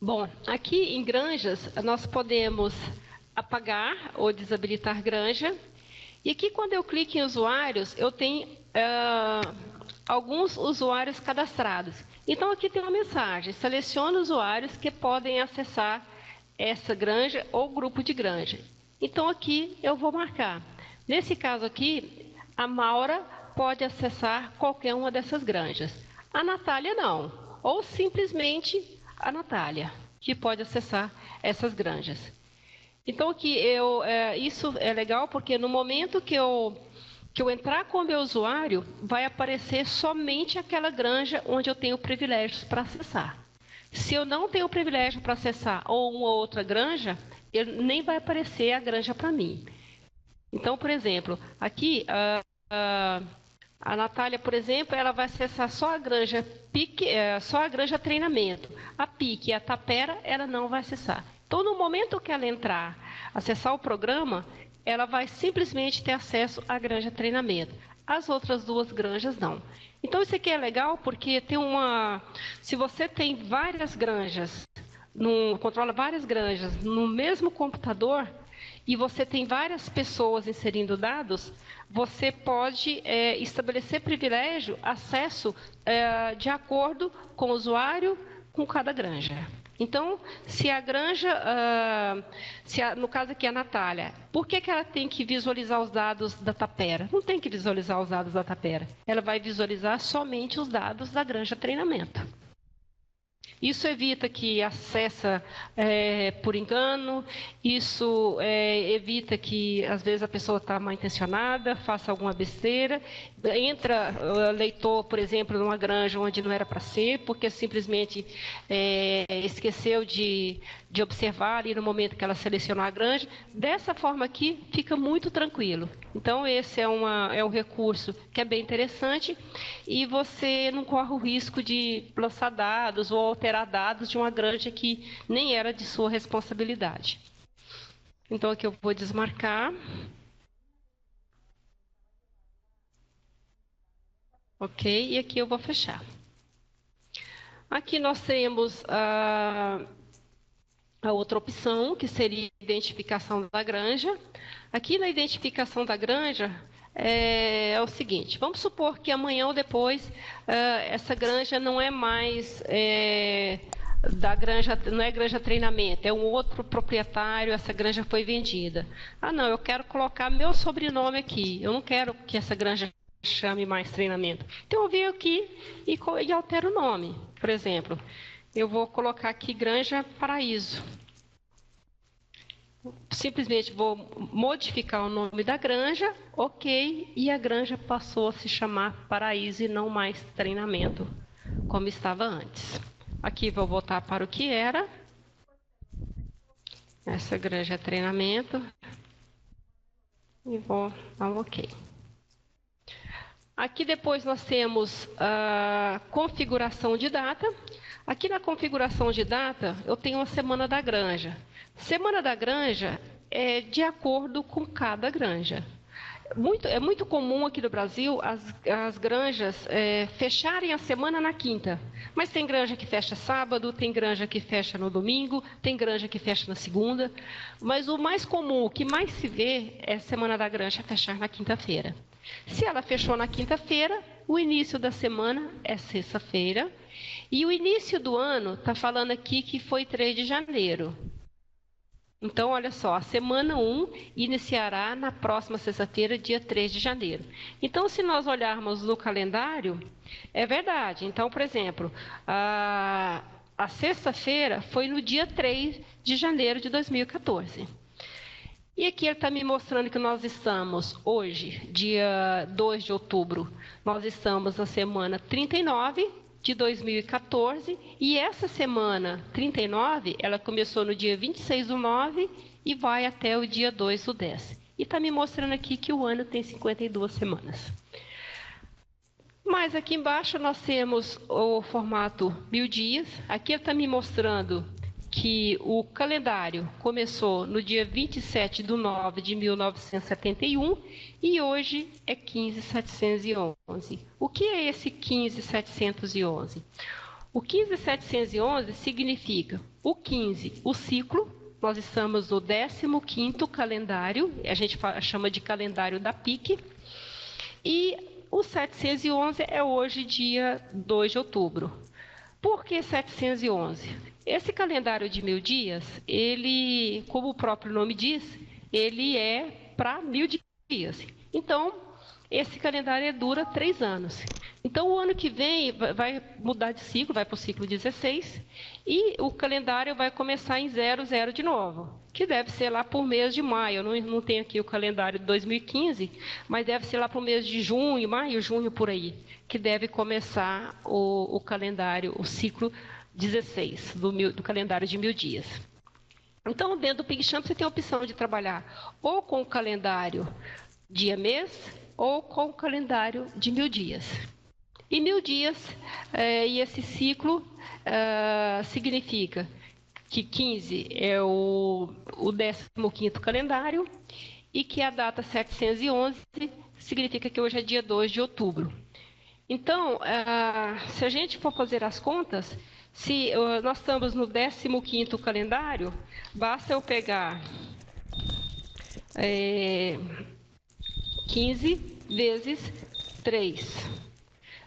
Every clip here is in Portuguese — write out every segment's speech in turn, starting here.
Bom, aqui em granjas, nós podemos apagar ou desabilitar granja. E aqui, quando eu clico em usuários, eu tenho alguns usuários cadastrados. Então, aqui tem uma mensagem: selecione usuários que podem acessar essa granja ou grupo de granja. Então, aqui eu vou marcar. Nesse caso aqui, a Maura pode acessar qualquer uma dessas granjas. A Natália não, ou simplesmente a Natália, que pode acessar essas granjas. Então, aqui isso é legal porque no momento que eu entrar com o meu usuário, vai aparecer somente aquela granja onde eu tenho privilégios para acessar. Se eu não tenho privilégio para acessar ou uma outra granja, nem vai aparecer a granja para mim. Então, por exemplo, aqui a Natália, por exemplo, ela vai acessar só a granja PIC, só a granja treinamento. A PIC e a Tapera, ela não vai acessar. Então, no momento que ela entrar, acessar o programa, ela vai simplesmente ter acesso à granja treinamento. As outras duas granjas, não. Então, isso aqui é legal porque se você tem várias granjas, controla várias granjas no mesmo computador e você tem várias pessoas inserindo dados, você pode estabelecer privilégio, acesso de acordo com o usuário, com cada granja. Então, se a granja, no caso aqui a Natália, por que ela tem que visualizar os dados da Tapera? Não tem que visualizar os dados da Tapera. Ela vai visualizar somente os dados da granja treinamento. Isso evita que acessa por engano, isso evita que, às vezes, a pessoa está mal intencionada, faça alguma besteira, entra leitor, por exemplo, numa granja onde não era para ser, porque simplesmente esqueceu de observar ali no momento que ela selecionou a granja. Dessa forma aqui, fica muito tranquilo. Então, esse é um recurso que é bem interessante e você não corre o risco de lançar dados ou alterar dados de uma granja que nem era de sua responsabilidade. Então, aqui eu vou desmarcar. Ok, e aqui eu vou fechar. Aqui nós temos a outra opção, que seria a identificação da granja. Aqui na identificação da granja é o seguinte: vamos supor que amanhã ou depois essa granja não é mais da granja, não é granja treinamento, é um outro proprietário, essa granja foi vendida. Ah, não, eu quero colocar meu sobrenome aqui, eu não quero que essa granja chame mais treinamento. Então eu venho aqui e altero o nome. Por exemplo, eu vou colocar aqui Granja Paraíso. Simplesmente vou modificar o nome da granja, ok, e a granja passou a se chamar Paraíso e não mais Treinamento, como estava antes. Aqui vou voltar para o que era. Essa granja é treinamento. E vou dar um ok. Aqui depois nós temos a configuração de data. Aqui na configuração de data, eu tenho uma semana da granja. Semana da granja é de acordo com cada granja. É muito comum aqui no Brasil as granjas fecharem a semana na quinta. Mas tem granja que fecha sábado, tem granja que fecha no domingo, tem granja que fecha na segunda. Mas o mais comum, o que mais se vê é a semana da granja fechar na quinta-feira. Se ela fechou na quinta-feira, o início da semana é sexta-feira. E o início do ano está falando aqui que foi 3 de janeiro. Então, olha só, a semana 1 iniciará na próxima sexta-feira, dia 3 de janeiro. Então, se nós olharmos no calendário, é verdade. Então, por exemplo, a sexta-feira foi no dia 3 de janeiro de 2014. E aqui ele está me mostrando que nós estamos hoje, dia 2 de outubro, nós estamos na semana 39 de 2014, e essa semana 39, ela começou no dia 26/9 e vai até o dia 2/10. E está me mostrando aqui que o ano tem 52 semanas. Mas aqui embaixo nós temos o formato 1000 dias. Aqui ele está me mostrando que o calendário começou no dia 27/9 de 1971 e hoje é 15.711. O que é esse 15.711? O 15.711 significa o 15, o ciclo. Nós estamos no 15º calendário, a gente chama de calendário da PIC. E o 711 é hoje, dia 2 de outubro. Por que 711? Esse calendário de 1000 dias, ele, como o próprio nome diz, ele é para 1000 dias. Então, esse calendário dura 3 anos. Então, o ano que vem vai mudar de ciclo, vai para o ciclo 16, e o calendário vai começar em 00 de novo, que deve ser lá por mês de maio. Eu não tenho aqui o calendário de 2015, mas deve ser lá para o mês de junho, maio, junho, por aí, que deve começar o calendário, o ciclo 16 do calendário de 1000 dias. Então, dentro do PicChamp, você tem a opção de trabalhar ou com o calendário dia-mês ou com o calendário de 1000 dias. E 1000 dias, e esse ciclo significa que 15 é o 15º calendário e que a data 711 significa que hoje é dia 2 de outubro. Então, se a gente for fazer as contas, se nós estamos no 15º calendário, basta eu pegar 15 vezes 3.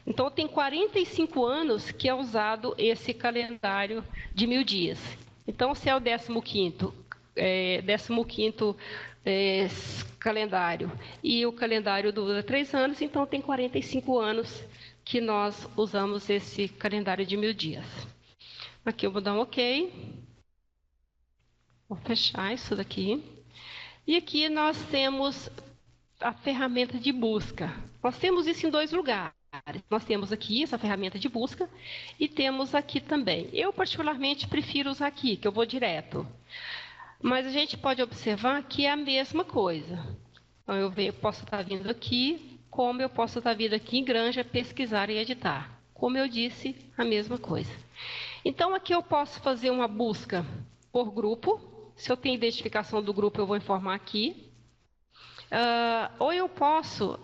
Então, tem 45 anos que é usado esse calendário de 1000 dias. Então, se é o 15º calendário e o calendário dura 3 anos, então tem 45 anos que nós usamos esse calendário de 1000 dias. Aqui eu vou dar um OK. Vou fechar isso daqui. E aqui nós temos a ferramenta de busca. Nós temos isso em 2 lugares. Nós temos aqui essa ferramenta de busca e temos aqui também. Eu, particularmente, prefiro usar aqui, que eu vou direto. Mas a gente pode observar que é a mesma coisa. Então, eu posso estar vindo aqui, como eu posso estar vindo aqui em Granja, pesquisar e editar. Como eu disse, a mesma coisa. Então, aqui eu posso fazer uma busca por grupo. Se eu tenho identificação do grupo, eu vou informar aqui. Ou eu posso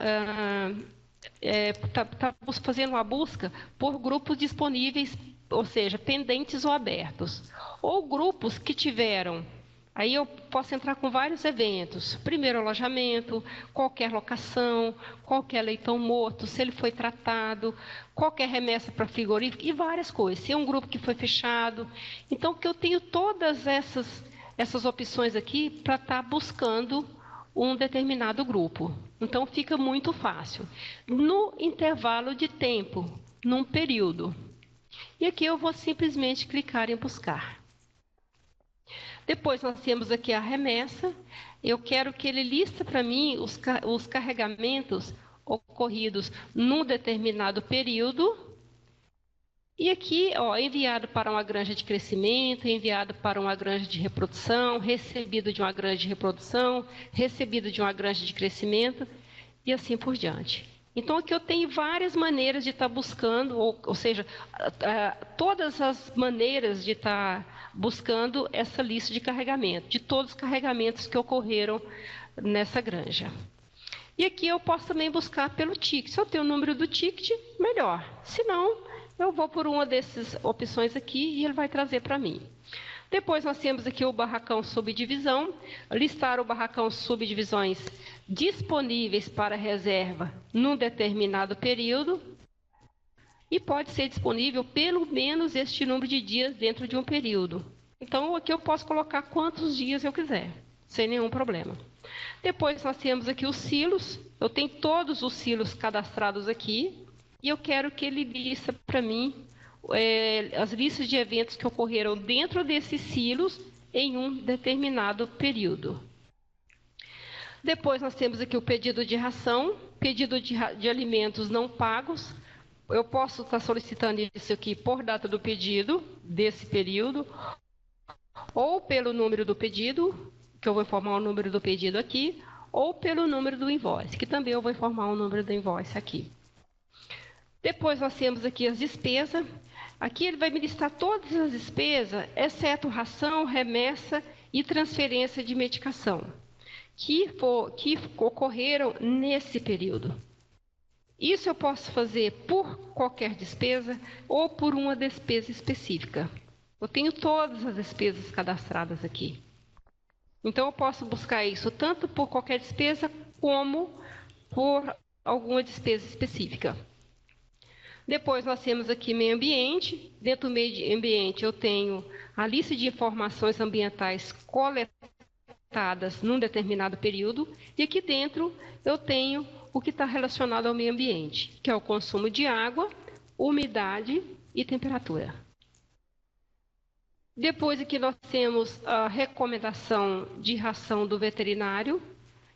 fazendo uma busca por grupos disponíveis, ou seja, pendentes ou abertos. Ou grupos que tiveram. Aí eu posso entrar com vários eventos. Primeiro alojamento, qualquer locação, qualquer leitão morto, se ele foi tratado, qualquer remessa para frigorífico e várias coisas. Se é um grupo que foi fechado. Então, que eu tenho todas essas opções aqui para estar buscando um determinado grupo. Então, fica muito fácil. No intervalo de tempo, num período. E aqui eu vou simplesmente clicar em buscar. Depois nós temos aqui a remessa. Eu quero que ele lista para mim os carregamentos ocorridos num determinado período. E aqui, enviado para uma granja de crescimento, enviado para uma granja de reprodução, recebido de uma granja de reprodução, recebido de uma granja de crescimento e assim por diante. Então, aqui eu tenho várias maneiras de estar buscando, ou seja, todas as maneiras de estar buscando essa lista de carregamento, de todos os carregamentos que ocorreram nessa granja. E aqui eu posso também buscar pelo ticket. Se eu tenho o número do ticket, melhor. Se não, eu vou por uma dessas opções aqui e ele vai trazer para mim. Depois nós temos aqui o barracão subdivisão, listar o barracão subdivisões disponíveis para reserva num determinado período e pode ser disponível pelo menos este número de dias dentro de um período. Então, aqui eu posso colocar quantos dias eu quiser, sem nenhum problema. Depois nós temos aqui os silos, eu tenho todos os silos cadastrados aqui e eu quero que ele lista para mim as listas de eventos que ocorreram dentro desses silos em um determinado período. Depois nós temos aqui o pedido de ração, pedido de alimentos não pagos. Eu posso estar solicitando isso aqui por data do pedido, desse período, ou pelo número do pedido, que eu vou informar o número do pedido aqui, ou pelo número do invoice, que também eu vou informar o número do invoice aqui. Depois nós temos aqui as despesas. Aqui ele vai me listar todas as despesas, exceto ração, remessa e transferência de medicação, que ocorreram nesse período. Isso eu posso fazer por qualquer despesa ou por uma despesa específica. Eu tenho todas as despesas cadastradas aqui. Então, eu posso buscar isso tanto por qualquer despesa como por alguma despesa específica. Depois, nós temos aqui meio ambiente. Dentro do meio ambiente, eu tenho a lista de informações ambientais coletadas num determinado período. E aqui dentro, eu tenho o que está relacionado ao meio ambiente, que é o consumo de água, umidade e temperatura. Depois aqui nós temos a recomendação de ração do veterinário.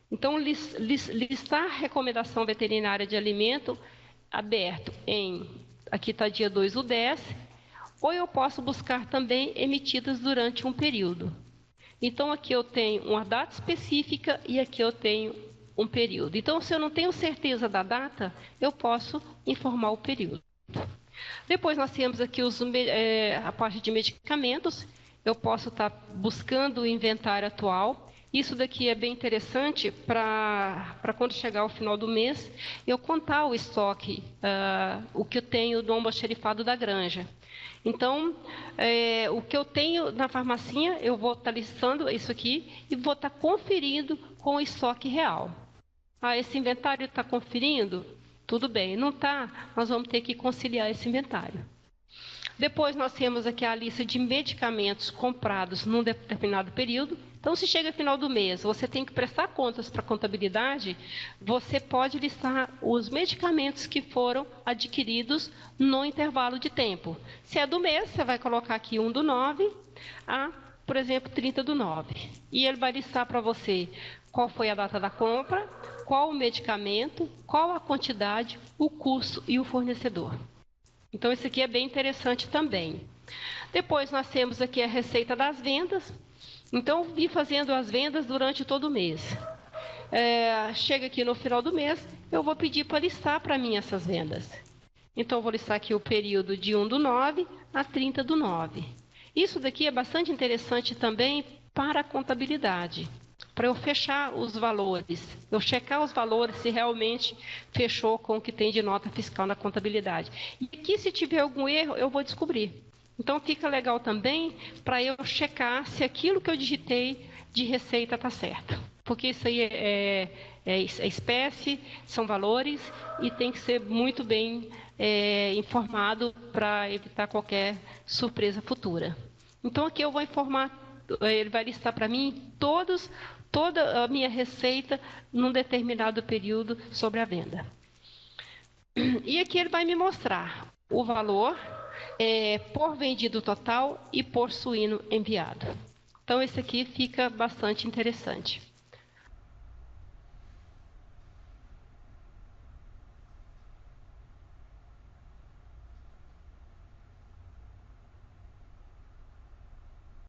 Então, listar recomendação veterinária de alimento aberto aqui está dia 2/10, ou eu posso buscar também emitidas durante um período. Então, aqui eu tenho uma data específica e aqui eu tenho um período. Então, se eu não tenho certeza da data, eu posso informar o período. Depois nós temos aqui a parte de medicamentos. Eu posso estar buscando o inventário atual. Isso daqui é bem interessante para quando chegar ao final do mês, eu contar o estoque, o que eu tenho do almoxarifado da granja. Então, o que eu tenho na farmacinha, eu vou estar listando isso aqui e vou estar conferindo com o estoque real. Esse inventário está conferindo? Tudo bem, não está, nós vamos ter que conciliar esse inventário. Depois nós temos aqui a lista de medicamentos comprados num determinado período. Então, se chega ao final do mês, você tem que prestar contas para a contabilidade, você pode listar os medicamentos que foram adquiridos no intervalo de tempo. Se é do mês, você vai colocar aqui 1/9 a, por exemplo, 30/9. E ele vai listar para você qual foi a data da compra, qual o medicamento, qual a quantidade, o custo e o fornecedor. Então, isso aqui é bem interessante também. Depois, nós temos aqui a receita das vendas. Então, vim fazendo as vendas durante todo o mês. Chega aqui no final do mês, eu vou pedir para listar para mim essas vendas. Então, eu vou listar aqui o período de 1/9 a 30/9. Isso daqui é bastante interessante também para a contabilidade, para eu fechar os valores, eu checar os valores se realmente fechou com o que tem de nota fiscal na contabilidade. E aqui, se tiver algum erro, eu vou descobrir. Então, fica legal também para eu checar se aquilo que eu digitei de receita está certo. Porque isso aí é espécie, são valores e tem que ser muito bem informado para evitar qualquer surpresa futura. Então, aqui eu vou informar, ele vai listar para mim toda a minha receita num determinado período sobre a venda. E aqui ele vai me mostrar o valor por vendido total e por suíno enviado. Então, esse aqui fica bastante interessante.